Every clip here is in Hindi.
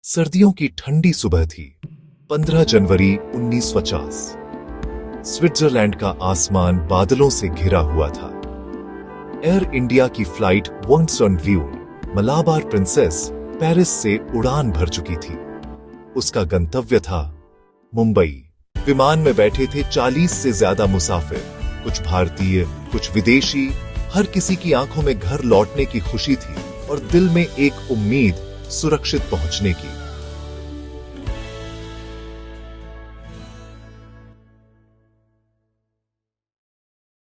सर्दियों की ठंडी सुबह थी। 15 जनवरी 1950। स्विट्जरलैंड का आसमान बादलों से घिरा हुआ था। एयर इंडिया की फ्लाइट वॉन्सनव्यून मलाबार प्रिंसेस पेरिस से उड़ान भर चुकी थी। उसका गंतव्य था मुंबई। विमान में बैठे थे 40 से ज्यादा मुसाफिर, कुछ भारतीय, कुछ विदेशी। हर किसी की आंखों में घर लौटने की खुशी थी और दिल में एक उम्मीद, सुरक्षित पहुंचने की।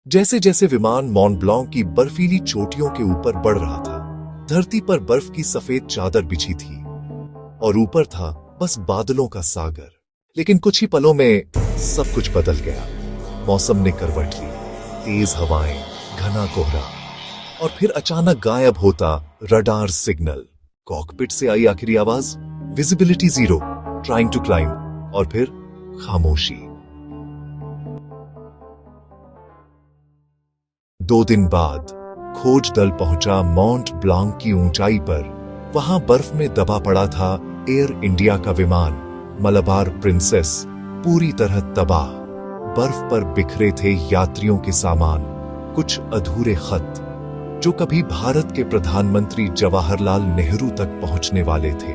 जैसे जैसे विमान मॉन्ट ब्लांक की बर्फीली चोटियों के ऊपर बढ़ रहा था, धरती पर बर्फ की सफेद चादर बिछी थी और ऊपर था बस बादलों का सागर। लेकिन कुछ ही पलों में सब कुछ बदल गया। मौसम ने करवट ली। तेज हवाएं, घना कोहरा और फिर अचानक गायब होता रडार सिग्नल। कॉकपिट से आई आखिरी आवाज, विजिबिलिटी 0, ट्राइंग टू क्लाइंब, और फिर खामोशी। 2 दिन बाद खोज दल पहुंचा मॉन्ट ब्लांक की ऊंचाई पर। वहां बर्फ में दबा पड़ा था एयर इंडिया का विमान मलाबार प्रिंसेस, पूरी तरह तबाह। बर्फ पर बिखरे थे यात्रियों के सामान, कुछ अधूरे खत जो कभी भारत के प्रधानमंत्री जवाहरलाल नेहरू तक पहुंचने वाले थे।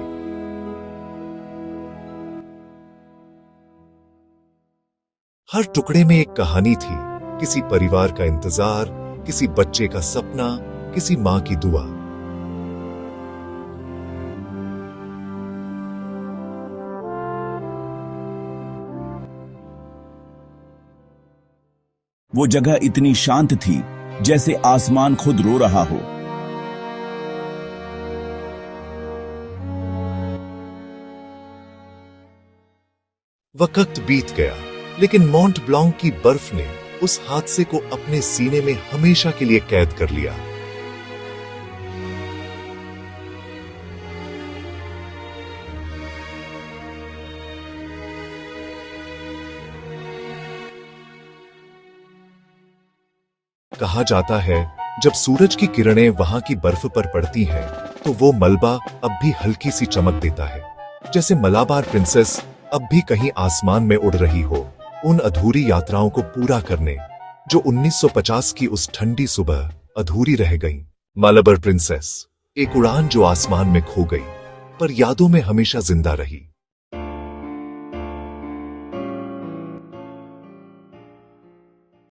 हर टुकड़े में एक कहानी थी, किसी परिवार का इंतजार, किसी बच्चे का सपना, किसी मां की दुआ। वो जगह इतनी शांत थी जैसे आसमान खुद रो रहा हो। वक्त बीत गया, लेकिन मॉन्ट ब्लांक की बर्फ ने उस हादसे को अपने सीने में हमेशा के लिए कैद कर लिया। कहा जाता है, जब सूरज की किरणें वहां की बर्फ पर पड़ती हैं, तो वो मलबा अब भी हल्की सी चमक देता है, जैसे मलाबार प्रिंसेस अब भी कहीं आसमान में उड़ रही हो, उन अधूरी यात्राओं को पूरा करने जो 1950 की उस ठंडी सुबह अधूरी रह गईं। मलाबार प्रिंसेस, एक उड़ान जो आसमान में खो गई, पर यादों में हमेशा जिंदा रही।